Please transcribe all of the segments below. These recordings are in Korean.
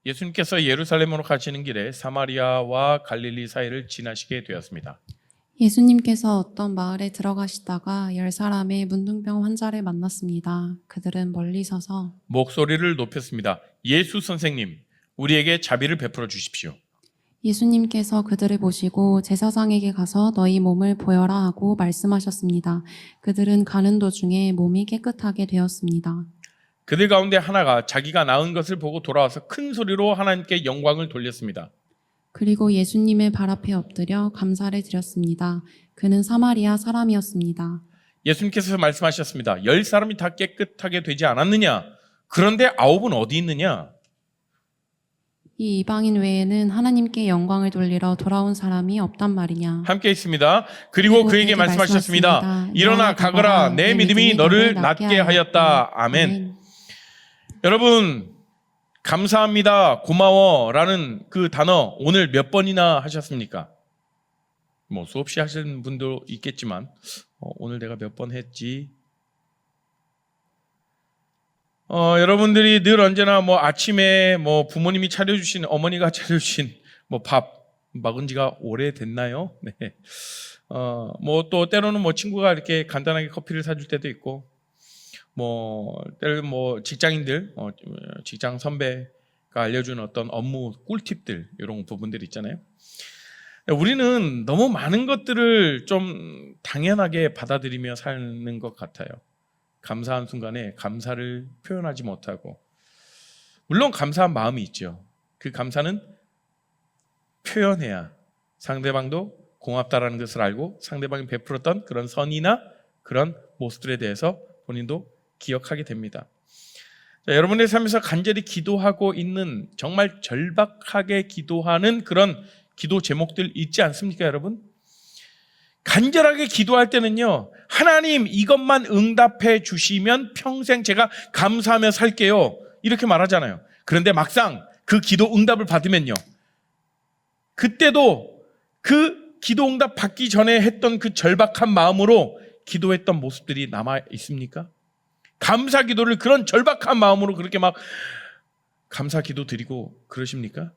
예수님께서 예루살렘으로 가시는 길에 사마리아와 갈릴리 사이를 지나시게 되었습니다. 예수님께서 어떤 마을에 들어가시다가 10사람의 문둥병 환자를 만났습니다. 그들은 멀리 서서 목소리를 높였습니다. 예수 선생님, 우리에게 자비를 베풀어 주십시오. 예수님께서 그들을 보시고 제사장에게 가서 너희 몸을 보여라 하고 말씀하셨습니다. 그들은 가는 도중에 몸이 깨끗하게 되었습니다. 그들 가운데 하나가 자기가 나은 것을 보고 돌아와서 큰 소리로 하나님께 영광을 돌렸습니다. 그리고 예수님의 발 앞에 엎드려 감사를 드렸습니다. 그는 사마리아 사람이었습니다. 예수님께서 말씀하셨습니다. 10사람이 다 깨끗하게 되지 않았느냐? 그런데 9은 어디 있느냐? 이 이방인 외에는 하나님께 영광을 돌리러 돌아온 사람이 없단 말이냐. 함께 있습니다. 그리고 그에게 말씀하셨습니다. 일어나 가거라. 내 믿음이 너를 낫게 하였다. 아멘. 여러분, 감사합니다, 고마워라는 그 단어 오늘 몇 번이나 하셨습니까? 뭐 수없이 하시는 분도 있겠지만 오늘 내가 몇 번 했지? 여러분들이 늘 언제나 뭐 아침에 뭐 부모님이 차려주신, 어머니가 차려주신 뭐 밥 먹은 지가 오래됐나요? 네. 뭐 또 때로는 뭐 친구가 이렇게 간단하게 커피를 사줄 때도 있고, 때로는 뭐 직장인들, 직장 선배가 알려준 어떤 업무 꿀팁들, 이런 부분들 있잖아요. 우리는 너무 많은 것들을 좀 당연하게 받아들이며 사는 것 같아요. 감사한 순간에 감사를 표현하지 못하고, 물론 감사한 마음이 있죠. 그 감사는 표현해야 상대방도 고맙다라는 것을 알고 상대방이 베풀었던 그런 선이나 그런 모습들에 대해서 본인도 기억하게 됩니다. 자, 여러분의 삶에서 간절히 기도하고 있는, 정말 절박하게 기도하는 그런 기도 제목들 있지 않습니까, 여러분? 간절하게 기도할 때는요, 하나님 이것만 응답해 주시면 평생 제가 감사하며 살게요, 이렇게 말하잖아요. 그런데 막상 그 기도 응답을 받으면요, 그때도 그 기도 응답 받기 전에 했던 그 절박한 마음으로 기도했던 모습들이 남아 있습니까? 감사 기도를 그런 절박한 마음으로 그렇게 막 감사 기도 드리고 그러십니까?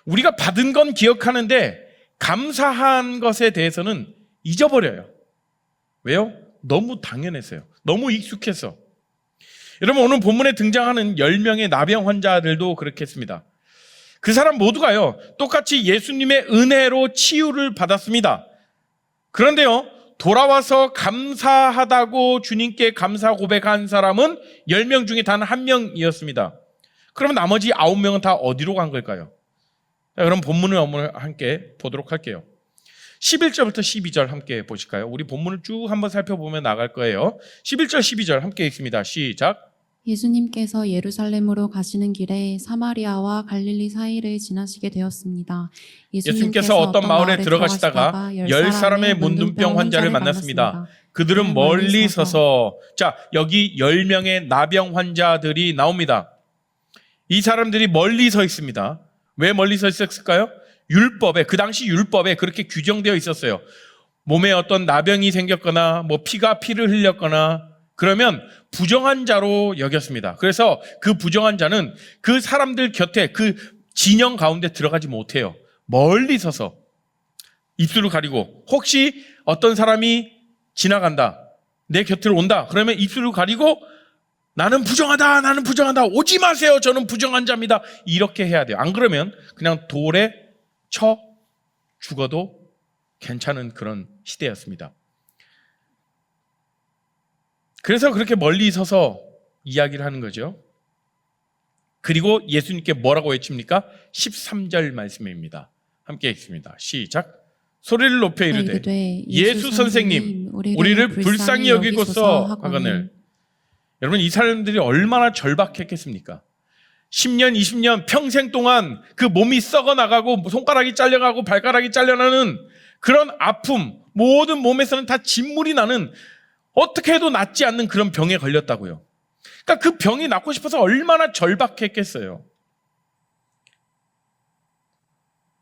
우리가 받은 건 기억하는데 감사한 것에 대해서는 잊어버려요. 왜요? 너무 당연해서요. 너무 익숙해서. 여러분, 오늘 본문에 등장하는 10명의 나병 환자들도 그렇겠습니다. 그 사람 모두가요, 똑같이 예수님의 은혜로 치유를 받았습니다. 그런데요, 돌아와서 감사하다고 주님께 감사 고백한 사람은 10명 중에 단 1명이었습니다. 그러면 나머지 9명은 다 어디로 간 걸까요? 자, 그럼 본문을 함께 보도록 할게요. 11절부터 12절 함께 보실까요? 우리 본문을 쭉 한번 살펴보면 나갈 거예요. 11절, 12절 함께 읽습니다. 시작. 예수님께서 예루살렘으로 가시는 길에 사마리아와 갈릴리 사이를 지나시게 되었습니다. 예수님께서 어떤 마을에 들어가시다가 10사람의 문둥병 환자를 만났습니다. 그들은 멀리 서서, 자, 여기 10명의 나병 환자들이 나옵니다. 이 사람들이 멀리 서 있습니다. 왜 멀리 서 있었을까요? 율법에, 그 당시 율법에 그렇게 규정되어 있었어요. 몸에 어떤 나병이 생겼거나 피를 흘렸거나 그러면 부정한 자로 여겼습니다. 그래서 그 부정한 자는 그 사람들 곁에, 그 진영 가운데 들어가지 못해요. 멀리 서서 입술을 가리고, 혹시 어떤 사람이 지나간다, 내 곁으로 온다, 그러면 입술을 가리고 나는 부정하다, 나는 부정하다, 오지 마세요, 저는 부정한 자입니다, 이렇게 해야 돼요. 안 그러면 그냥 돌에 쳐 죽어도 괜찮은 그런 시대였습니다. 그래서 그렇게 멀리 서서 이야기를 하는 거죠. 그리고 예수님께 뭐라고 외칩니까? 13절 말씀입니다. 함께 읽습니다. 시작. 소리를 높여 이르되 예수 선생님, 우리를 불쌍히 여기고서 하거늘. 여러분, 이 사람들이 얼마나 절박했겠습니까? 10년, 20년, 평생 동안 그 몸이 썩어나가고 손가락이 잘려가고 발가락이 잘려나는 그런 아픔, 모든 몸에서는 다 진물이 나는, 어떻게 해도 낫지 않는 그런 병에 걸렸다고요. 그러니까 그 병이 낫고 싶어서 얼마나 절박했겠어요.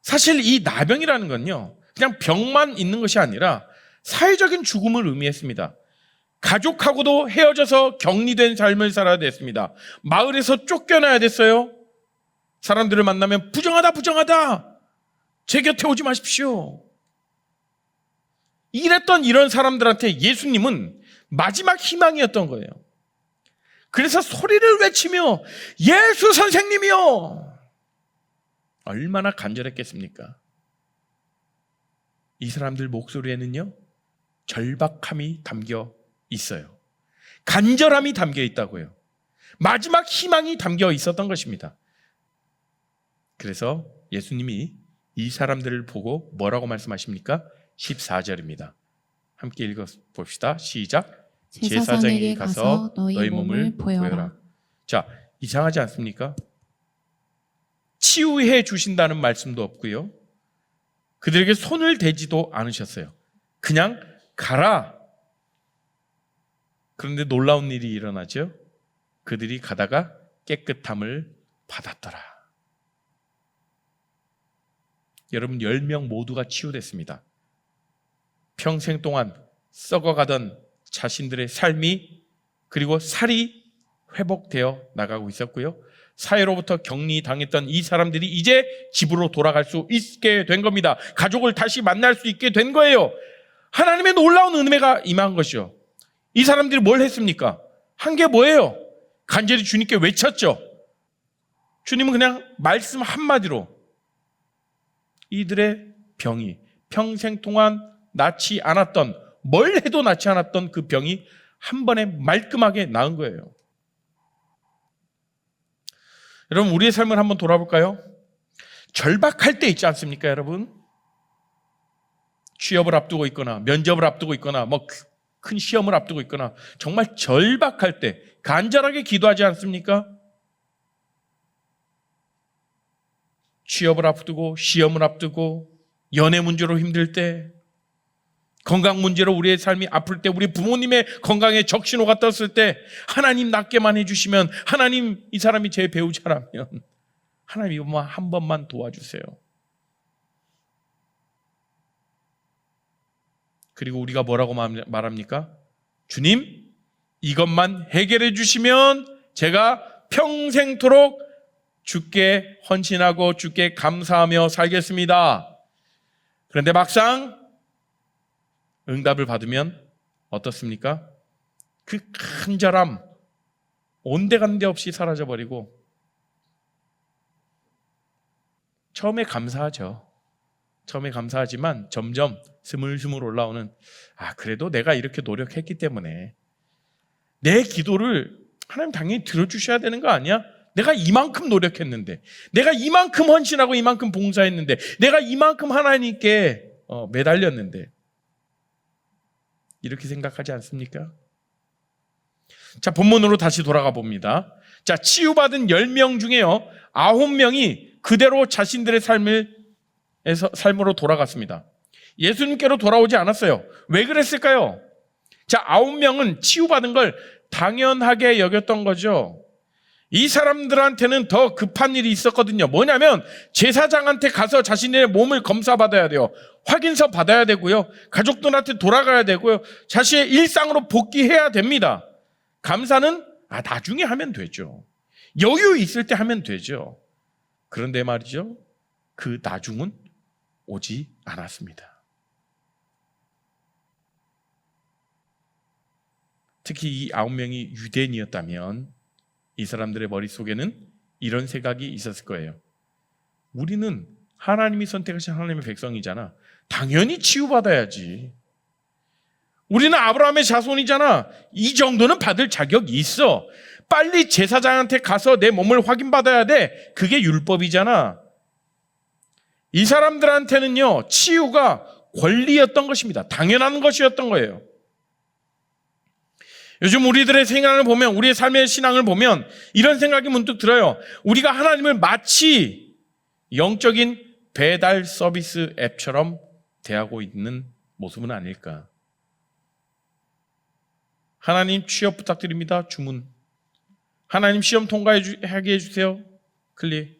사실 이 나병이라는 건요, 그냥 병만 있는 것이 아니라 사회적인 죽음을 의미했습니다. 가족하고도 헤어져서 격리된 삶을 살아야 됐습니다. 마을에서 쫓겨나야 됐어요. 사람들을 만나면 부정하다, 부정하다. 제 곁에 오지 마십시오. 이랬던 이런 사람들한테 예수님은 마지막 희망이었던 거예요. 그래서 소리를 외치며 예수 선생님이요. 얼마나 간절했겠습니까? 이 사람들 목소리에는요, 절박함이 담겨 있어요. 간절함이 담겨 있다고요. 마지막 희망이 담겨 있었던 것입니다. 그래서 예수님이 이 사람들을 보고 뭐라고 말씀하십니까? 14절입니다. 함께 읽어봅시다. 시작. 제사장에게 가서 너희 몸을 보여라. 자, 이상하지 않습니까? 치유해 주신다는 말씀도 없고요. 그들에게 손을 대지도 않으셨어요. 그냥 가라. 그런데 놀라운 일이 일어나죠. 그들이 가다가 깨끗함을 받았더라. 여러분, 10명 모두가 치유됐습니다. 평생 동안 썩어가던 자신들의 삶이 그리고 살이 회복되어 나가고 있었고요. 사회로부터 격리당했던 이 사람들이 이제 집으로 돌아갈 수 있게 된 겁니다. 가족을 다시 만날 수 있게 된 거예요. 하나님의 놀라운 은혜가 임한 것이요. 이 사람들이 뭘 했습니까? 한 게 뭐예요? 간절히 주님께 외쳤죠. 주님은 그냥 말씀 한마디로 이들의 병이 평생 동안 낫지 않았던, 뭘 해도 낫지 않았던 그 병이 한 번에 말끔하게 나은 거예요. 여러분, 우리의 삶을 한번 돌아볼까요? 절박할 때 있지 않습니까, 여러분? 취업을 앞두고 있거나 면접을 앞두고 있거나 큰 시험을 앞두고 있거나 정말 절박할 때 간절하게 기도하지 않습니까? 취업을 앞두고 시험을 앞두고 연애 문제로 힘들 때, 건강 문제로 우리의 삶이 아플 때, 우리 부모님의 건강에 적신호가 떴을 때 하나님 낫게만 해주시면, 하나님 이 사람이 제 배우자라면 하나님 이것만 한 번만 도와주세요. 그리고 우리가 뭐라고 말합니까? 주님, 이것만 해결해 주시면 제가 평생토록 주께 헌신하고 주께 감사하며 살겠습니다. 그런데 막상 응답을 받으면 어떻습니까? 그 간절함 온데간데 없이 사라져버리고, 처음에 감사하죠. 처음에 감사하지만 점점 스물스물 올라오는, 그래도 내가 이렇게 노력했기 때문에 내 기도를 하나님 당연히 들어주셔야 되는 거 아니야? 내가 이만큼 노력했는데, 내가 이만큼 헌신하고 이만큼 봉사했는데, 내가 이만큼 하나님께 매달렸는데, 이렇게 생각하지 않습니까? 자, 본문으로 다시 돌아가 봅니다. 자, 치유받은 10명 중에요 9명이 그대로 자신들의 삶으로 돌아갔습니다. 예수님께로 돌아오지 않았어요. 왜 그랬을까요? 자, 9명은 치유받은 걸 당연하게 여겼던 거죠. 이 사람들한테는 더 급한 일이 있었거든요. 뭐냐면 제사장한테 가서 자신의 몸을 검사받아야 돼요. 확인서 받아야 되고요. 가족들한테 돌아가야 되고요. 자신의 일상으로 복귀해야 됩니다. 감사는 나중에 하면 되죠. 여유 있을 때 하면 되죠. 그런데 말이죠, 그 나중은 오지 않았습니다. 특히 이 9명이 유대인이었다면 이 사람들의 머릿속에는 이런 생각이 있었을 거예요. 우리는 하나님이 선택하신 하나님의 백성이잖아. 당연히 치유받아야지. 우리는 아브라함의 자손이잖아. 이 정도는 받을 자격이 있어. 빨리 제사장한테 가서 내 몸을 확인받아야 돼. 그게 율법이잖아. 이 사람들한테는요, 치유가 권리였던 것입니다. 당연한 것이었던 거예요. 요즘 우리들의 생활을 보면, 우리의 삶의 신앙을 보면 이런 생각이 문득 들어요. 우리가 하나님을 마치 영적인 배달 서비스 앱처럼 대하고 있는 모습은 아닐까. 하나님 취업 부탁드립니다. 주문. 하나님 시험 통과하게 해주세요. 클릭.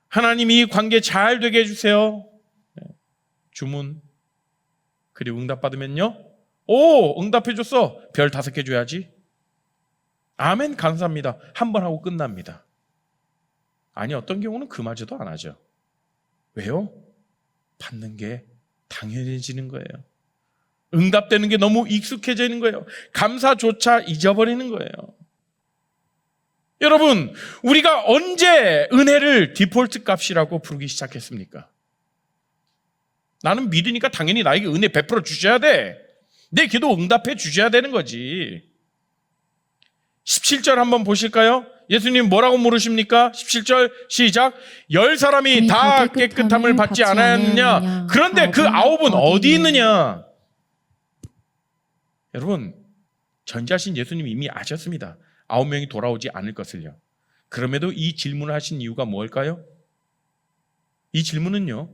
하나님 이 관계 잘 되게 해주세요. 주문. 그리고 응답받으면요, 응답해줬어. 별 5개 줘야지. 아멘, 감사합니다. 한 번 하고 끝납니다. 아니, 어떤 경우는 그마저도 안 하죠. 왜요? 받는 게 당연해지는 거예요. 응답되는 게 너무 익숙해지는 거예요. 감사조차 잊어버리는 거예요. 여러분, 우리가 언제 은혜를 디폴트 값이라고 부르기 시작했습니까? 나는 믿으니까 당연히 나에게 은혜 베풀어 주셔야 돼. 내 기도 응답해 주셔야 되는 거지. 17절 한번 보실까요? 예수님 뭐라고 물으십니까? 17절 시작. 10사람이 다 깨끗함을 받지 않았느냐? 그런데 그 9은 어디 있느냐? 여러분, 전지하신 예수님이 이미 아셨습니다. 9명이 돌아오지 않을 것을요. 그럼에도 이 질문을 하신 이유가 뭘까요? 이 질문은요,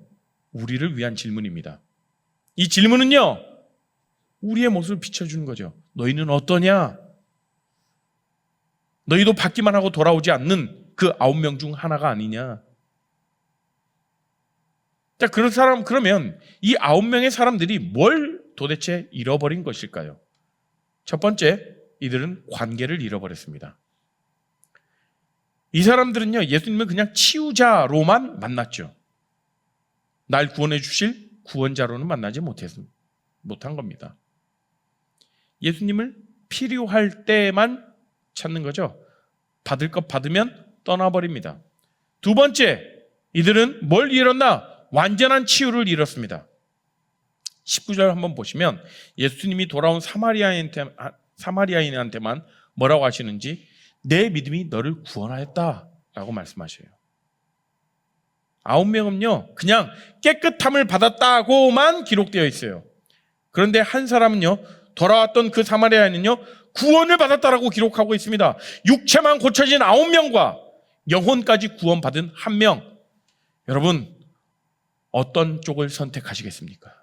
우리를 위한 질문입니다. 이 질문은요, 우리의 모습을 비춰주는 거죠. 너희는 어떠냐? 너희도 받기만 하고 돌아오지 않는 그 9명 중 하나가 아니냐? 자, 그러면 이 9명의 사람들이 뭘 도대체 잃어버린 것일까요? 첫 번째, 이들은 관계를 잃어버렸습니다. 이 사람들은요, 예수님을 그냥 치유자로만 만났죠. 날 구원해 주실 구원자로는 만나지 못한 겁니다. 예수님을 필요할 때만 찾는 거죠. 받을 것 받으면 떠나버립니다. 두 번째, 이들은 뭘 잃었나? 완전한 치유를 잃었습니다. 19절 한번 보시면 예수님이 돌아온 사마리아인한테만 뭐라고 하시는지, 내 믿음이 너를 구원하였다라고 말씀하셔요. 9명은요, 그냥 깨끗함을 받았다고만 기록되어 있어요. 그런데 한 사람은요, 돌아왔던 그 사마리아인은요, 구원을 받았다라고 기록하고 있습니다. 육체만 고쳐진 9명과 영혼까지 구원받은 1명. 여러분, 어떤 쪽을 선택하시겠습니까?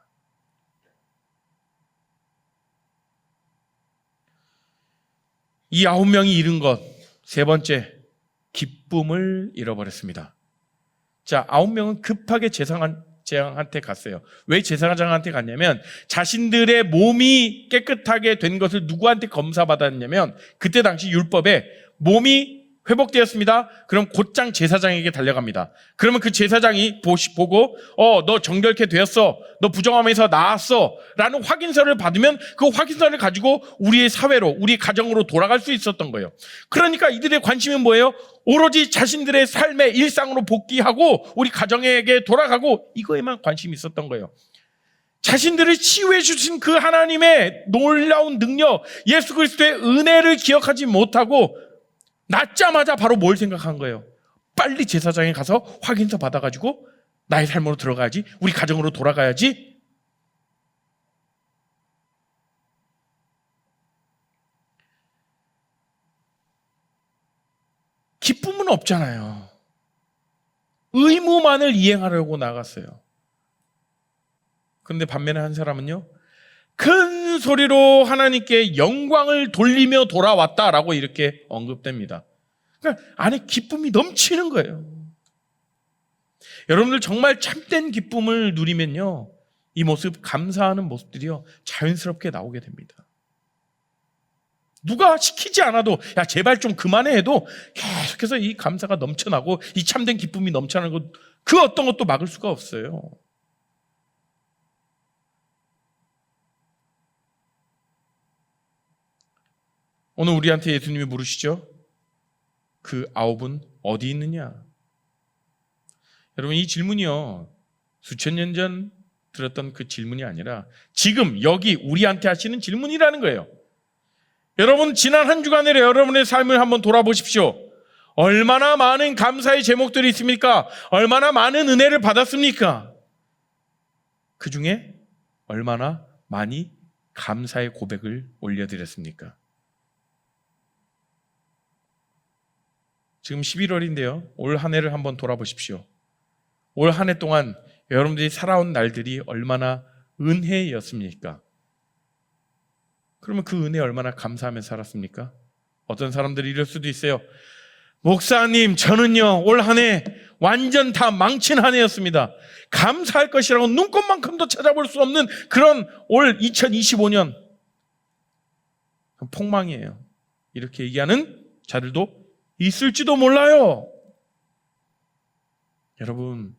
이 9명이 잃은 것, 세 번째, 기쁨을 잃어버렸습니다. 자, 9명은 급하게 제사장한테 갔어요. 왜 제사장한테 갔냐면 자신들의 몸이 깨끗하게 된 것을 누구한테 검사받았냐면, 그때 당시 율법에 몸이 회복되었습니다. 그럼 곧장 제사장에게 달려갑니다. 그러면 그 제사장이 보고 너 정결케 되었어, 너 부정함에서 나았어 라는 확인서를 받으면 그 확인서를 가지고 우리의 사회로, 우리 가정으로 돌아갈 수 있었던 거예요. 그러니까 이들의 관심은 뭐예요? 오로지 자신들의 삶의 일상으로 복귀하고 우리 가정에게 돌아가고, 이거에만 관심이 있었던 거예요. 자신들을 치유해 주신 그 하나님의 놀라운 능력, 예수 그리스도의 은혜를 기억하지 못하고 낳자마자 바로 뭘 생각한 거예요? 빨리 제사장에 가서 확인서 받아가지고 나의 삶으로 들어가야지, 우리 가정으로 돌아가야지. 기쁨은 없잖아요. 의무만을 이행하려고 나갔어요. 그런데 반면에 한 사람은요, 큰 소리로 하나님께 영광을 돌리며 돌아왔다라고 이렇게 언급됩니다. 그러니까 안에 기쁨이 넘치는 거예요. 여러분들 정말 참된 기쁨을 누리면요, 이 모습, 감사하는 모습들이요, 자연스럽게 나오게 됩니다. 누가 시키지 않아도 야 제발 좀 그만해 해도 계속해서 이 감사가 넘쳐나고 이 참된 기쁨이 넘쳐나는 것, 그 어떤 것도 막을 수가 없어요. 오늘 우리한테 예수님이 물으시죠? 그 9은 어디 있느냐? 여러분, 이 질문이요, 수천 년 전 들었던 그 질문이 아니라 지금 여기 우리한테 하시는 질문이라는 거예요. 여러분, 지난 한 주간에 여러분의 삶을 한번 돌아보십시오. 얼마나 많은 감사의 제목들이 있습니까? 얼마나 많은 은혜를 받았습니까? 그 중에 얼마나 많이 감사의 고백을 올려드렸습니까? 지금 11월인데요. 올 한 해를 한번 돌아보십시오. 올 한 해 동안 여러분들이 살아온 날들이 얼마나 은혜였습니까? 그러면 그 은혜 얼마나 감사하며 살았습니까? 어떤 사람들이 이럴 수도 있어요. 목사님, 저는요, 올 한 해 완전 다 망친 한 해였습니다. 감사할 것이라고 눈꽃만큼도 찾아볼 수 없는 그런 올 2025년 폭망이에요. 이렇게 얘기하는 자들도 있을지도 몰라요. 여러분,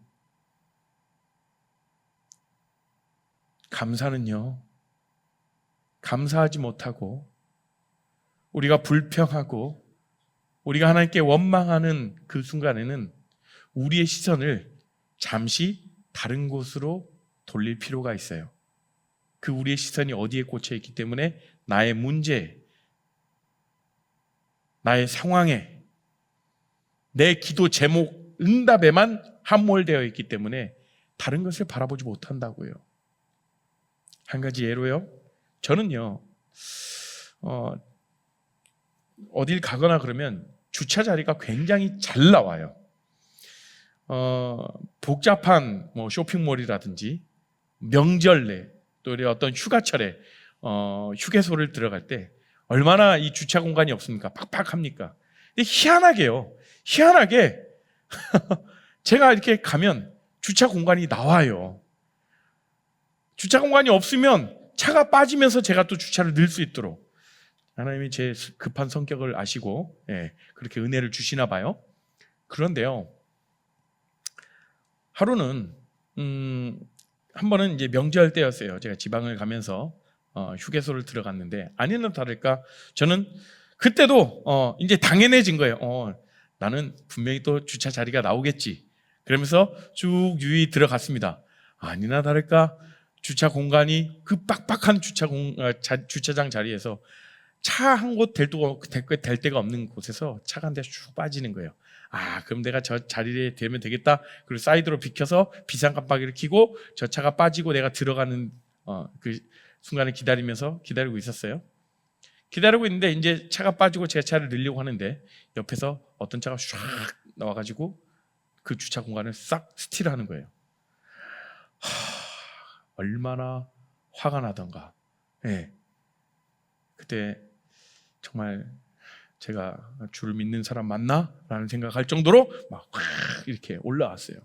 감사는요, 감사하지 못하고 우리가 불평하고 우리가 하나님께 원망하는 그 순간에는 우리의 시선을 잠시 다른 곳으로 돌릴 필요가 있어요. 그 우리의 시선이 어디에 꽂혀 있기 때문에 나의 문제, 나의 상황에, 내 기도 제목, 응답에만 함몰되어 있기 때문에 다른 것을 바라보지 못한다고요. 한 가지 예로요. 저는요, 어딜 가거나 그러면 주차 자리가 굉장히 잘 나와요. 복잡한 뭐 쇼핑몰이라든지 명절내 또 어떤 휴가철에 휴게소를 들어갈 때 얼마나 이 주차 공간이 없습니까? 팍팍합니까? 근데 희한하게 제가 이렇게 가면 주차 공간이 나와요. 주차 공간이 없으면 차가 빠지면서 제가 또 주차를 넣을 수 있도록 하나님이 제 급한 성격을 아시고 그렇게 은혜를 주시나 봐요. 그런데요, 하루는 한 번은 이제 명절 때였어요. 제가 지방을 가면서 휴게소를 들어갔는데 아니나 다를까 저는 그때도 이제 당연해진 거예요. 나는 분명히 또 주차 자리가 나오겠지. 그러면서 쭉 유유히 들어갔습니다. 아니나 다를까 주차 공간이 그 빡빡한 주차장 자리에서 차 한 곳 될 데가 없는 곳에서 차가 한 대 쭉 빠지는 거예요. 그럼 내가 저 자리에 되면 되겠다. 그리고 사이드로 비켜서 비상 깜빡이를 켜고 저 차가 빠지고 내가 들어가는 그 순간을 기다리고 있었어요. 기다리고 있는데 이제 차가 빠지고 제 차를 넣으려고 하는데 옆에서 어떤 차가 쫙 나와가지고 그 주차 공간을 싹 스틸하는 거예요. 얼마나 화가 나던가. 그때 정말 제가 주를 믿는 사람 맞나? 라는 생각할 정도로 막 이렇게 올라왔어요.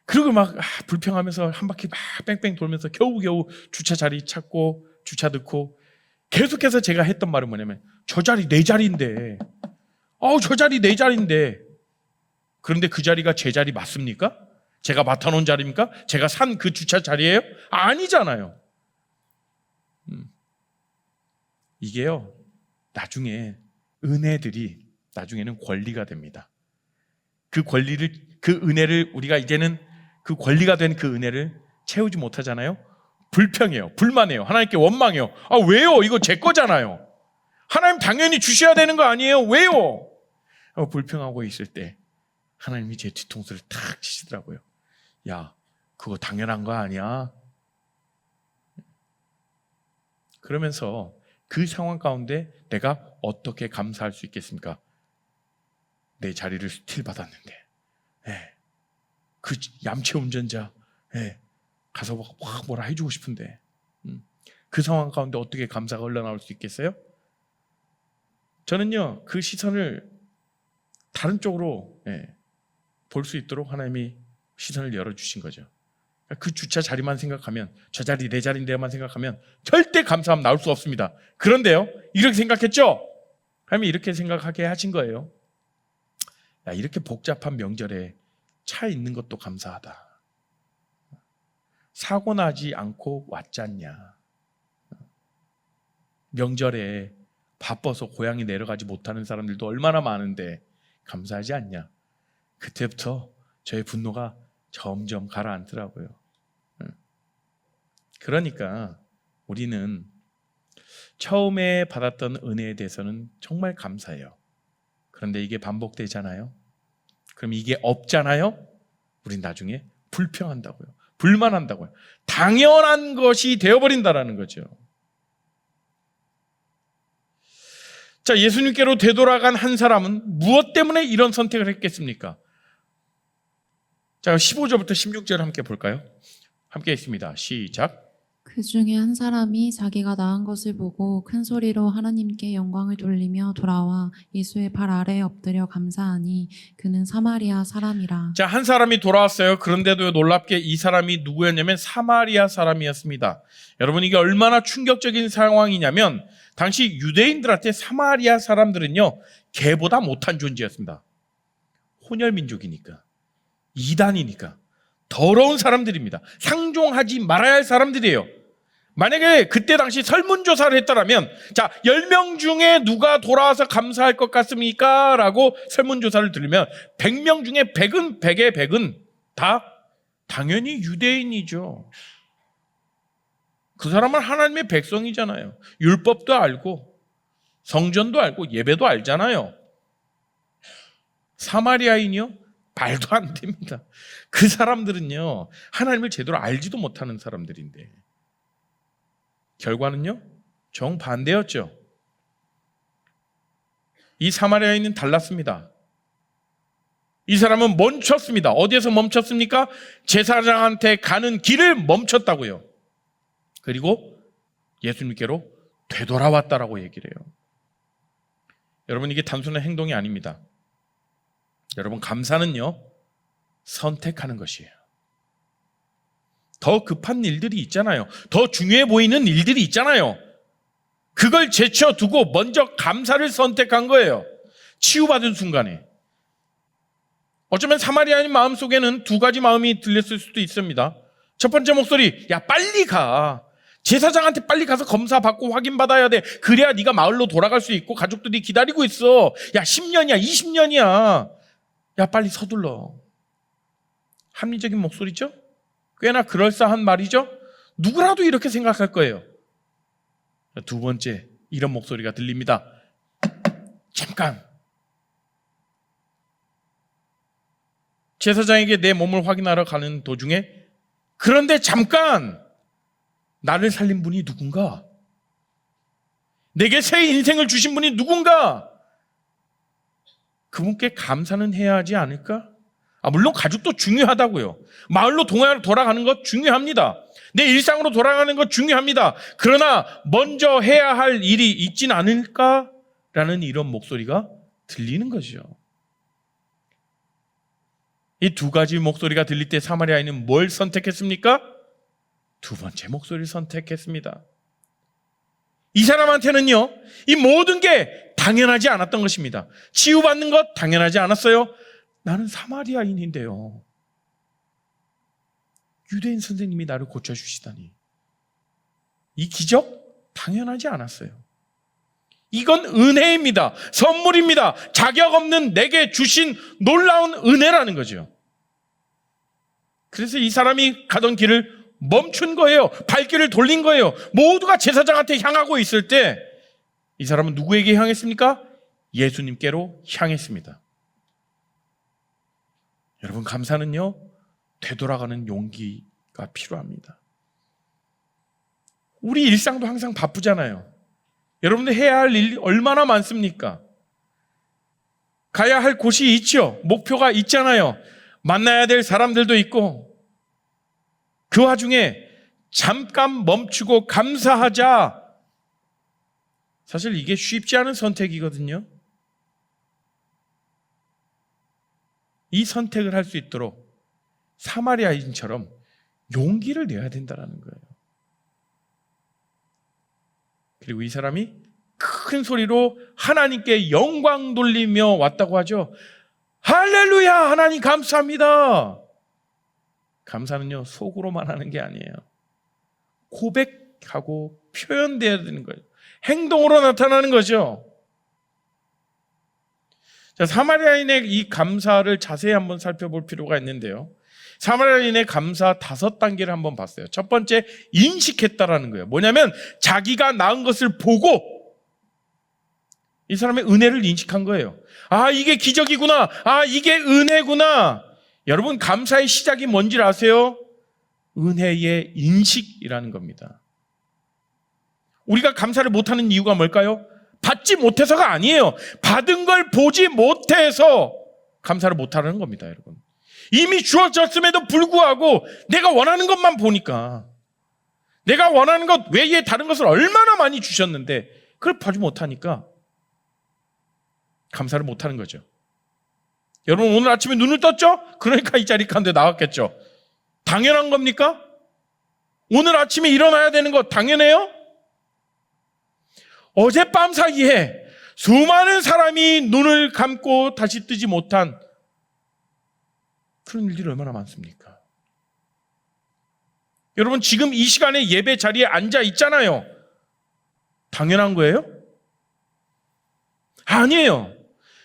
그리고 막 불평하면서 한 바퀴 막 뺑뺑 돌면서 겨우겨우 주차 자리 찾고 주차 넣고 계속해서 제가 했던 말은 뭐냐면 저 자리 내 자리인데 저 자리 내 자리인데 그런데 그 자리가 제 자리 맞습니까? 제가 맡아놓은 자리입니까? 제가 산 그 주차 자리예요? 아니잖아요. 이게요, 나중에 은혜들이 나중에는 권리가 됩니다. 그 은혜를 우리가 이제는 그 권리가 된 그 은혜를 채우지 못하잖아요. 불평해요, 불만해요, 하나님께 원망해요. 왜요? 이거 제 거잖아요. 하나님 당연히 주셔야 되는 거 아니에요? 왜요? 불평하고 있을 때 하나님이 제 뒤통수를 탁 치시더라고요. 야, 그거 당연한 거 아니야? 그러면서 그 상황 가운데 내가 어떻게 감사할 수 있겠습니까? 내 자리를 스틸받았는데 그 얌체 운전자 가서 확 뭐라 해주고 싶은데 그 상황 가운데 어떻게 감사가 흘러나올 수 있겠어요? 저는요, 그 시선을 다른 쪽으로 볼 수 있도록 하나님이 시선을 열어주신 거죠. 그 주차 자리만 생각하면, 저 자리 내 자리인데만 생각하면 절대 감사함 나올 수 없습니다. 그런데요, 이렇게 생각했죠? 하나님이 이렇게 생각하게 하신 거예요. 야, 이렇게 복잡한 명절에 차 있는 것도 감사하다. 사고 나지 않고 왔잖냐. 명절에 바빠서 고향에 내려가지 못하는 사람들도 얼마나 많은데 감사하지 않냐. 그때부터 저의 분노가 점점 가라앉더라고요. 그러니까 우리는 처음에 받았던 은혜에 대해서는 정말 감사해요. 그런데 이게 반복되잖아요. 그럼 이게 없잖아요. 우린 나중에 불평한다고요. 불만한다고요. 당연한 것이 되어버린다라는 거죠. 자, 예수님께로 되돌아간 한 사람은 무엇 때문에 이런 선택을 했겠습니까? 자, 15절부터 16절 함께 볼까요? 함께 있습니다. 시작. 그 중에 한 사람이 자기가 나은 것을 보고 큰 소리로 하나님께 영광을 돌리며 돌아와 예수의 발 아래에 엎드려 감사하니 그는 사마리아 사람이라. 자, 한 사람이 돌아왔어요. 그런데도 놀랍게 이 사람이 누구였냐면 사마리아 사람이었습니다. 여러분, 이게 얼마나 충격적인 상황이냐면 당시 유대인들한테 사마리아 사람들은요, 개보다 못한 존재였습니다. 혼혈민족이니까. 이단이니까 더러운 사람들입니다. 상종하지 말아야 할 사람들이에요. 만약에 그때 당시 설문조사를 했더라면, 자, 10명 중에 누가 돌아와서 감사할 것 같습니까? 라고 설문조사를 들으면 100명 중에 100의 100은 다 당연히 유대인이죠. 그 사람은 하나님의 백성이잖아요. 율법도 알고 성전도 알고 예배도 알잖아요. 사마리아인이요? 말도 안 됩니다. 그 사람들은요, 하나님을 제대로 알지도 못하는 사람들인데 결과는요, 정반대였죠. 이 사마리아인은 달랐습니다. 이 사람은 멈췄습니다. 어디에서 멈췄습니까? 제사장한테 가는 길을 멈췄다고요. 그리고 예수님께로 되돌아왔다라고 얘기를 해요. 여러분, 이게 단순한 행동이 아닙니다. 여러분, 감사는요, 선택하는 것이에요. 더 급한 일들이 있잖아요. 더 중요해 보이는 일들이 있잖아요. 그걸 제쳐두고 먼저 감사를 선택한 거예요. 치유받은 순간에. 어쩌면 사마리아인 마음속에는 두 가지 마음이 들렸을 수도 있습니다. 첫 번째 목소리, 야 빨리 가. 제사장한테 빨리 가서 검사받고 확인받아야 돼. 그래야 네가 마을로 돌아갈 수 있고 가족들이 기다리고 있어. 야 10년이야 20년이야. 야 빨리 서둘러. 합리적인 목소리죠? 꽤나 그럴싸한 말이죠? 누구라도 이렇게 생각할 거예요. 두 번째, 이런 목소리가 들립니다. 잠깐. 제사장에게 내 몸을 확인하러 가는 도중에, 그런데 잠깐! 나를 살린 분이 누군가? 내게 새 인생을 주신 분이 누군가? 그분께 감사는 해야 하지 않을까? 물론 가족도 중요하다고요. 마을로 돌아가는 것 중요합니다. 내 일상으로 돌아가는 것 중요합니다. 그러나 먼저 해야 할 일이 있진 않을까라는 이런 목소리가 들리는 거죠. 이 두 가지 목소리가 들릴 때 사마리아인은 뭘 선택했습니까? 두 번째 목소리를 선택했습니다. 이 사람한테는요, 이 모든 게 당연하지 않았던 것입니다. 치유받는 것 당연하지 않았어요. 나는 사마리아인인데요. 유대인 선생님이 나를 고쳐주시다니. 이 기적 당연하지 않았어요. 이건 은혜입니다. 선물입니다. 자격 없는 내게 주신 놀라운 은혜라는 거죠. 그래서 이 사람이 가던 길을 멈춘 거예요. 발길을 돌린 거예요. 모두가 제사장한테 향하고 있을 때 이 사람은 누구에게 향했습니까? 예수님께로 향했습니다. 여러분, 감사는요, 되돌아가는 용기가 필요합니다. 우리 일상도 항상 바쁘잖아요. 여러분들 해야 할 일 얼마나 많습니까? 가야 할 곳이 있죠. 목표가 있잖아요. 만나야 될 사람들도 있고. 그 와중에 잠깐 멈추고 감사하자. 사실 이게 쉽지 않은 선택이거든요. 이 선택을 할 수 있도록 사마리아인처럼 용기를 내야 된다는 거예요. 그리고 이 사람이 큰 소리로 하나님께 영광 돌리며 왔다고 하죠. 할렐루야! 하나님 감사합니다. 감사는요, 속으로만 하는 게 아니에요. 고백하고 표현돼야 되는 거예요. 행동으로 나타나는 거죠. 자, 사마리아인의 이 감사를 자세히 한번 살펴볼 필요가 있는데요. 사마리아인의 감사 5단계를 한번 봤어요. 첫 번째, 인식했다라는 거예요. 뭐냐면 자기가 낳은 것을 보고 이 사람의 은혜를 인식한 거예요. 아, 이게 기적이구나. 아, 이게 은혜구나. 여러분, 감사의 시작이 뭔지 아세요? 은혜의 인식이라는 겁니다. 우리가 감사를 못하는 이유가 뭘까요? 받지 못해서가 아니에요. 받은 걸 보지 못해서 감사를 못하는 겁니다, 여러분. 이미 주어졌음에도 불구하고 내가 원하는 것만 보니까, 내가 원하는 것 외에 다른 것을 얼마나 많이 주셨는데 그걸 보지 못하니까 감사를 못하는 거죠. 여러분, 오늘 아침에 눈을 떴죠? 그러니까 이 자리 가운데 나왔겠죠. 당연한 겁니까? 오늘 아침에 일어나야 되는 거 당연해요? 어젯밤 사이에 수많은 사람이 눈을 감고 다시 뜨지 못한 그런 일들이 얼마나 많습니까? 여러분, 지금 이 시간에 예배 자리에 앉아 있잖아요. 당연한 거예요? 아니에요.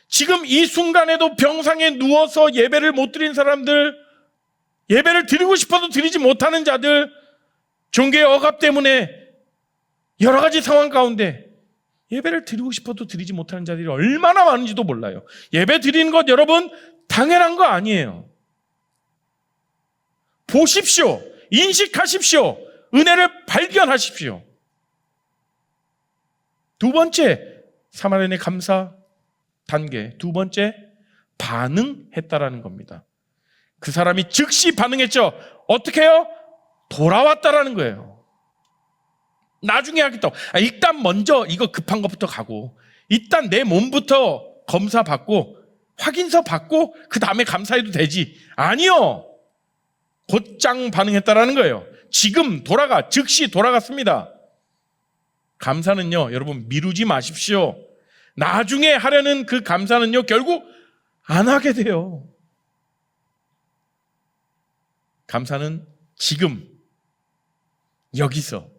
지금 이 순간에도 병상에 누워서 예배를 못 드린 사람들, 예배를 드리고 싶어도 드리지 못하는 자들, 종교의 억압 때문에 여러 가지 상황 가운데 예배를 드리고 싶어도 드리지 못하는 자들이 얼마나 많은지도 몰라요. 예배 드리는 것 여러분 당연한 거 아니에요. 보십시오. 인식하십시오. 은혜를 발견하십시오. 두 번째, 사마리아인의 감사 단계. 두 번째, 반응했다라는 겁니다. 그 사람이 즉시 반응했죠. 어떻게 해요? 돌아왔다라는 거예요. 나중에 하겠다고. 일단 먼저 이거 급한 것부터 가고, 일단 내 몸부터 검사 받고 확인서 받고 그 다음에 감사해도 되지. 아니요. 곧장 반응했다라는 거예요. 지금 즉시 돌아갔습니다. 감사는요, 여러분 미루지 마십시오. 나중에 하려는 그 감사는요, 결국 안 하게 돼요. 감사는 지금, 여기서,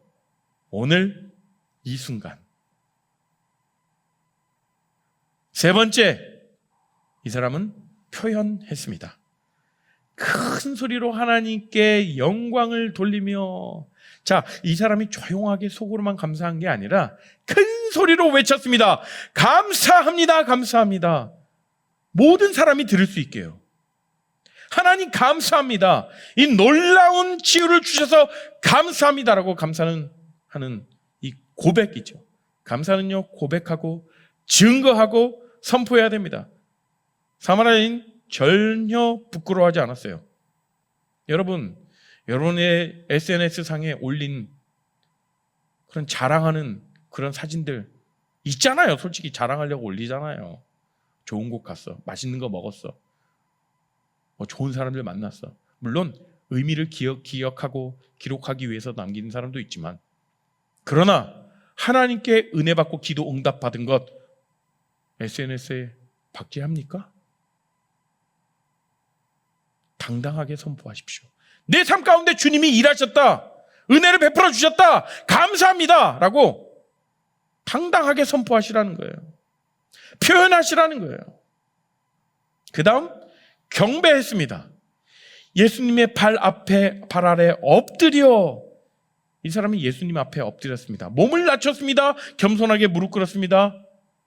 오늘, 이 순간. 세 번째, 이 사람은 표현했습니다. 큰 소리로 하나님께 영광을 돌리며, 자, 이 사람이 조용하게 속으로만 감사한 게 아니라 큰 소리로 외쳤습니다. 감사합니다, 감사합니다. 모든 사람이 들을 수 있게요. 하나님 감사합니다. 이 놀라운 치유를 주셔서 감사합니다라고 감사는 하는 이 고백이죠. 감사는요, 고백하고 증거하고 선포해야 됩니다. 사마리아인 전혀 부끄러워하지 않았어요. 여러분, 여러분의 SNS 상에 올린 그런 자랑하는 그런 사진들 있잖아요. 솔직히 자랑하려고 올리잖아요. 좋은 곳 갔어. 맛있는 거 먹었어. 좋은 사람들 만났어. 물론 의미를 기억하고 기록하기 위해서 남기는 사람도 있지만, 그러나 하나님께 은혜 받고 기도 응답 받은 것 SNS에 박제합니까? 당당하게 선포하십시오. 내 삶 가운데 주님이 일하셨다, 은혜를 베풀어 주셨다, 감사합니다 라고 당당하게 선포하시라는 거예요. 표현하시라는 거예요. 그 다음 경배했습니다. 예수님의 발 아래 엎드려, 이 사람이 예수님 앞에 엎드렸습니다. 몸을 낮췄습니다. 겸손하게 무릎 꿇었습니다.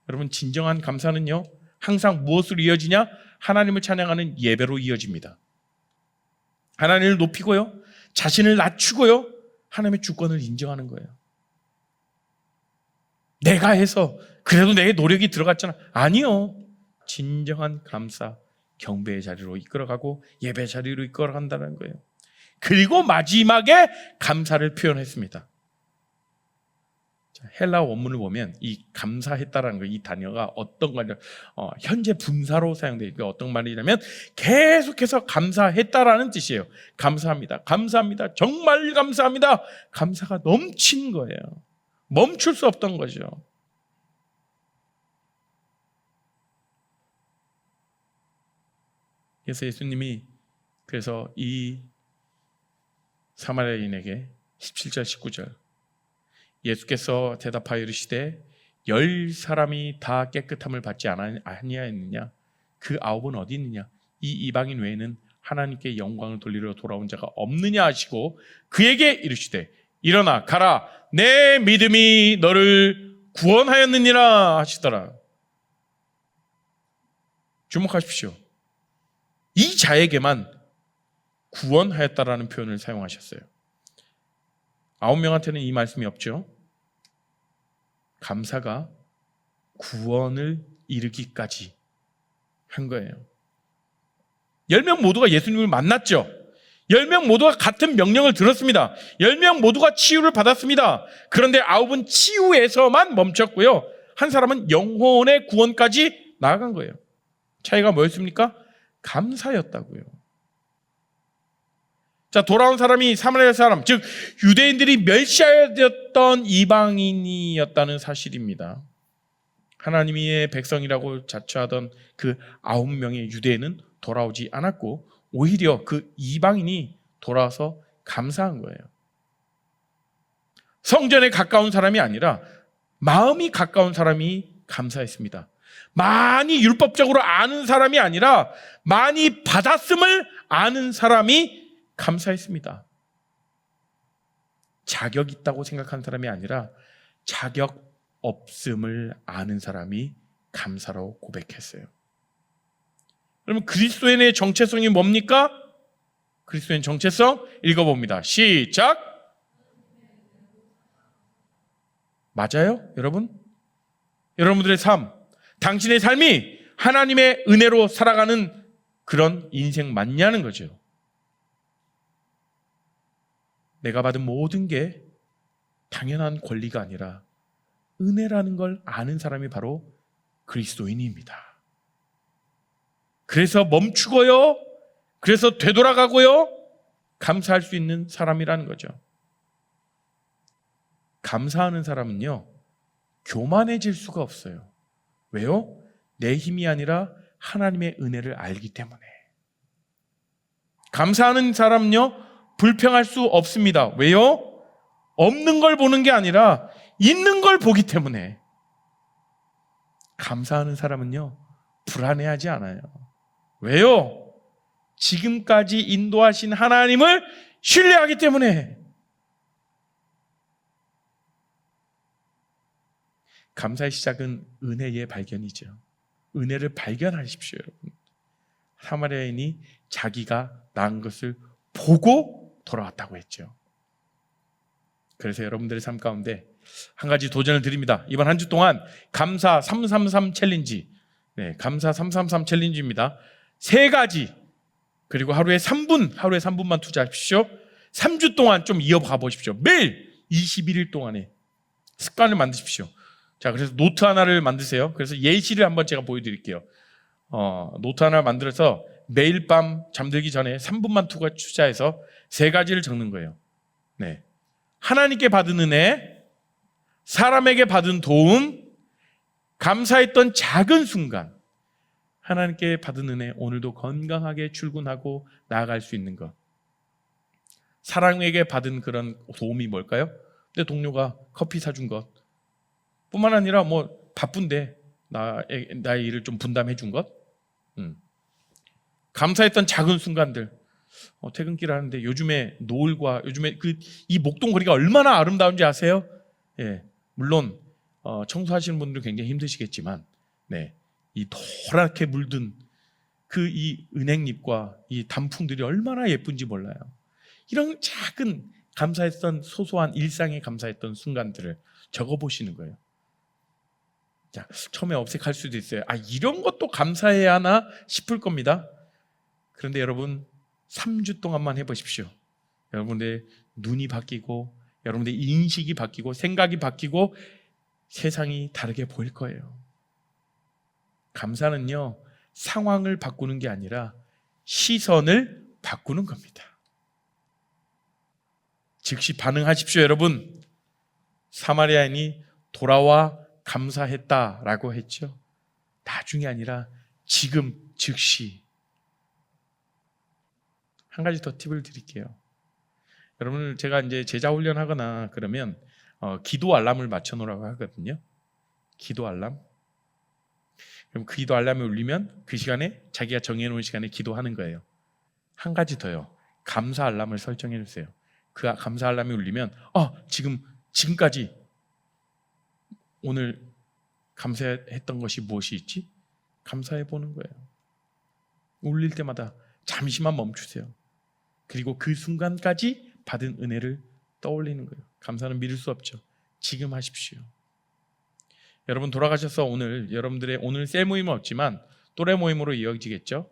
여러분, 진정한 감사는요, 항상 무엇으로 이어지냐? 하나님을 찬양하는 예배로 이어집니다. 하나님을 높이고요, 자신을 낮추고요, 하나님의 주권을 인정하는 거예요. 내가 해서 그래도 내 노력이 들어갔잖아. 아니요. 진정한 감사, 경배의 자리로 이끌어가고 예배 자리로 이끌어간다는 거예요. 그리고 마지막에 감사를 표현했습니다. 헬라 원문을 보면 이 감사했다라는 거, 이 단어가 어떤 말이냐, 현재 분사로 사용되어 있고, 어떤 말이냐면 계속해서 감사했다라는 뜻이에요. 감사합니다, 감사합니다, 정말 감사합니다. 감사가 넘치는 거예요. 멈출 수 없던 거죠. 그래서 예수님이 이 사마리아인에게 17절 19절, 예수께서 대답하여 이르시되 10사람이 다 깨끗함을 받지 아니하였느냐? 그 9은 어디 있느냐? 이 이방인 외에는 하나님께 영광을 돌리러 돌아온 자가 없느냐 하시고 그에게 이르시되 일어나 가라, 내 믿음이 너를 구원하였느니라 하시더라. 주목하십시오. 이 자에게만 구원하였다라는 표현을 사용하셨어요. 9명한테는 이 말씀이 없죠. 감사가 구원을 이르기까지 한 거예요. 10명 모두가 예수님을 만났죠. 10명 모두가 같은 명령을 들었습니다. 10명 모두가 치유를 받았습니다. 그런데 9은 치유에서만 멈췄고요, 한 사람은 영혼의 구원까지 나아간 거예요. 차이가 뭐였습니까? 감사였다고요. 자, 돌아온 사람이 사마리아 사람, 즉 유대인들이 멸시하였던 이방인이었다는 사실입니다. 하나님의 백성이라고 자처하던 그 9명의 유대인은 돌아오지 않았고, 오히려 그 이방인이 돌아와서 감사한 거예요. 성전에 가까운 사람이 아니라 마음이 가까운 사람이 감사했습니다. 많이 율법적으로 아는 사람이 아니라 많이 받았음을 아는 사람이 감사했습니다. 자격 있다고 생각하는 사람이 아니라 자격 없음을 아는 사람이 감사로 고백했어요. 그러면 그리스도인의 정체성이 뭡니까? 그리스도인 정체성 읽어봅니다. 시작. 맞아요, 여러분? 여러분들의 삶, 당신의 삶이 하나님의 은혜로 살아가는 그런 인생 맞냐는 거죠. 내가 받은 모든 게 당연한 권리가 아니라 은혜라는 걸 아는 사람이 바로 그리스도인입니다. 그래서 멈추고요, 그래서 되돌아가고요, 감사할 수 있는 사람이라는 거죠. 감사하는 사람은요, 교만해질 수가 없어요. 왜요? 내 힘이 아니라 하나님의 은혜를 알기 때문에. 감사하는 사람은요, 불평할 수 없습니다. 왜요? 없는 걸 보는 게 아니라 있는 걸 보기 때문에. 감사하는 사람은요, 불안해하지 않아요. 왜요? 지금까지 인도하신 하나님을 신뢰하기 때문에. 감사의 시작은 은혜의 발견이죠. 은혜를 발견하십시오, 여러분. 사마리아인이 자기가 낳은 것을 보고 돌아왔다고 했죠. 그래서 여러분들의 삶 가운데 한 가지 도전을 드립니다. 이번 한 주 동안 감사 333 챌린지, 감사 333 챌린지입니다. 3가지, 그리고 하루에 3분만 투자하십시오. 3주 동안 좀 이어가 보십시오. 매일 21일 동안에 습관을 만드십시오. 자, 그래서 노트 하나를 만드세요. 그래서 예시를 한번 제가 보여드릴게요. 노트 하나 만들어서 매일 밤 잠들기 전에 3분만 투자해서 3가지를 적는 거예요. 네. 하나님께 받은 은혜, 사람에게 받은 도움, 감사했던 작은 순간. 하나님께 받은 은혜, 오늘도 건강하게 출근하고 나아갈 수 있는 것. 사람에게 받은 그런 도움이 뭘까요? 내 동료가 커피 사준 것 뿐만 아니라 바쁜데 나의 일을 좀 분담해 준 것. 감사했던 작은 순간들. 퇴근길 하는데 요즘에 노을과 요즘에 이 목동거리가 얼마나 아름다운지 아세요? 예, 물론 청소하시는 분들은 굉장히 힘드시겠지만, 이 노랗게 물든 이 은행잎과 이 단풍들이 얼마나 예쁜지 몰라요. 이런 작은 감사했던 소소한 일상에 감사했던 순간들을 적어보시는 거예요. 자, 처음에 어색할 수도 있어요. 이런 것도 감사해야 하나 싶을 겁니다. 그런데 여러분 3주 동안만 해보십시오. 여러분의 눈이 바뀌고 여러분의 인식이 바뀌고 생각이 바뀌고 세상이 다르게 보일 거예요. 감사는요, 상황을 바꾸는 게 아니라 시선을 바꾸는 겁니다. 즉시 반응하십시오, 여러분. 사마리아인이 돌아와 감사했다라고 했죠. 나중이 아니라 지금 즉시. 한 가지 더 팁을 드릴게요. 여러분, 제가 이제 제자 훈련하거나 그러면 기도 알람을 맞춰 놓으라고 하거든요. 기도 알람. 그럼 그 기도 알람이 울리면 그 시간에 자기가 정해놓은 시간에 기도하는 거예요. 한 가지 더요. 감사 알람을 설정해 주세요. 그 감사 알람이 울리면 지금까지 오늘 감사했던 것이 무엇이 있지? 감사해 보는 거예요. 울릴 때마다 잠시만 멈추세요. 그리고 그 순간까지 받은 은혜를 떠올리는 거예요. 감사는 미룰 수 없죠. 지금 하십시오. 여러분 돌아가셔서 여러분들의 오늘 셀 모임은 없지만 또래 모임으로 이어지겠죠.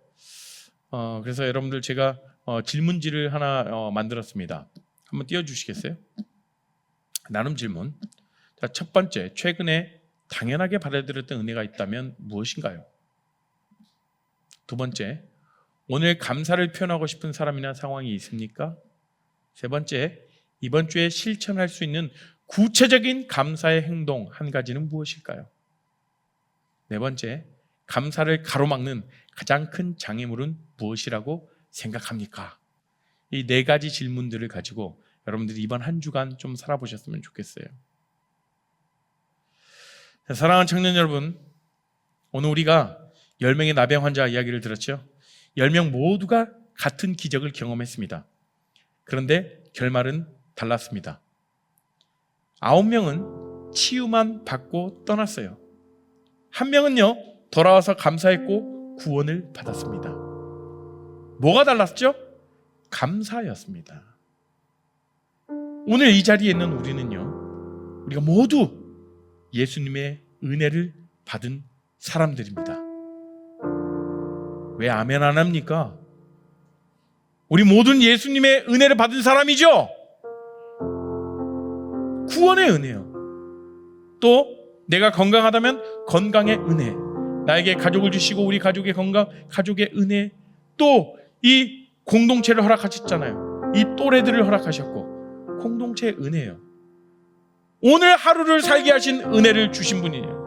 그래서 여러분들 제가 질문지를 하나 만들었습니다. 한번 띄워주시겠어요? 나눔 질문. 자, 첫 번째, 최근에 당연하게 받아들였던 은혜가 있다면 무엇인가요? 두 번째, 오늘 감사를 표현하고 싶은 사람이나 상황이 있습니까? 세 번째, 이번 주에 실천할 수 있는 구체적인 감사의 행동 한 가지는 무엇일까요? 네 번째, 감사를 가로막는 가장 큰 장애물은 무엇이라고 생각합니까? 이 네 가지 질문들을 가지고 여러분들이 이번 한 주간 좀 살아보셨으면 좋겠어요. 사랑하는 청년 여러분, 오늘 우리가 10명의 나병 환자 이야기를 들었죠. 10명 모두가 같은 기적을 경험했습니다. 그런데 결말은 달랐습니다. 9명은 치유만 받고 떠났어요. 1명은요, 돌아와서 감사했고 구원을 받았습니다. 뭐가 달랐죠? 감사였습니다. 오늘 이 자리에 있는 우리는요, 우리가 모두 예수님의 은혜를 받은 사람들입니다. 왜 아멘 안 합니까? 우리 모두는 예수님의 은혜를 받은 사람이죠. 구원의 은혜요. 또 내가 건강하다면 건강의 은혜, 나에게 가족을 주시고 우리 가족의 건강, 가족의 은혜, 또 이 공동체를 허락하셨잖아요. 이 또래들을 허락하셨고 공동체의 은혜예요. 오늘 하루를 살게 하신 은혜를 주신 분이에요.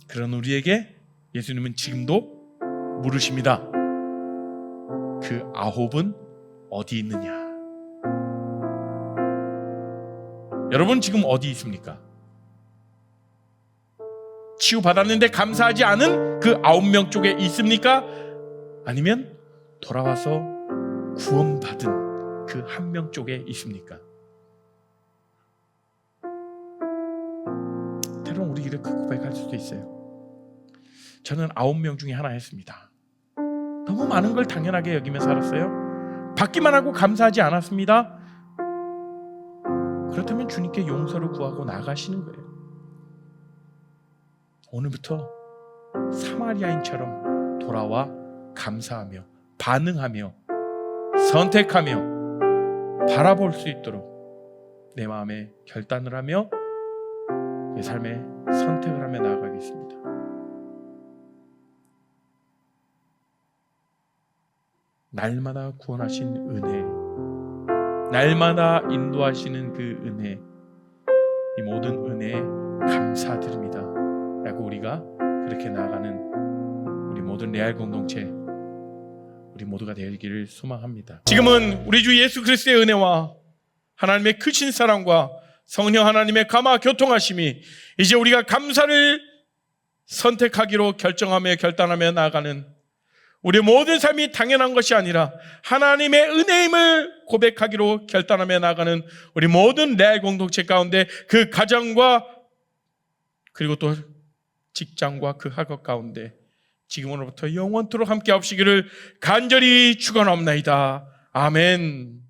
그런 우리에게 예수님은 지금도 물으십니다. 그 9은 어디 있느냐? 여러분 지금 어디 있습니까? 치유받았는데 감사하지 않은 그 9명 쪽에 있습니까? 아니면 돌아와서 구원받은 그 1명 쪽에 있습니까? 때로는 우리끼리 그 고백할 수도 있어요. 저는 9명 중에 하나였습니다. 너무 많은 걸 당연하게 여기며 살았어요. 받기만 하고 감사하지 않았습니다. 그렇다면 주님께 용서를 구하고 나가시는 거예요. 오늘부터 사마리아인처럼 돌아와 감사하며 반응하며 선택하며 바라볼 수 있도록 내 마음에 결단을 하며 내 삶에 선택을 하며 나아가겠습니다. 날마다 구원하신 은혜, 날마다 인도하시는 그 은혜, 이 모든 은혜에 감사드립니다 라고 우리가 그렇게 나아가는 우리 모든 레알 공동체, 우리 모두가 되기를 소망합니다. 지금은 우리 주 예수 그리스도의 은혜와 하나님의 크신 사랑과 성령 하나님의 감화 교통하심이 이제 우리가 감사를 선택하기로 결정하며 결단하며 나아가는 우리 모든 삶이 당연한 것이 아니라 하나님의 은혜임을 고백하기로 결단하며 나아가는 우리 모든 레알 공동체 가운데 그 가정과 그리고 또 직장과 그 학업 가운데 지금으로부터 영원토록 함께 하시기를 간절히 축원하옵나이다. 아멘.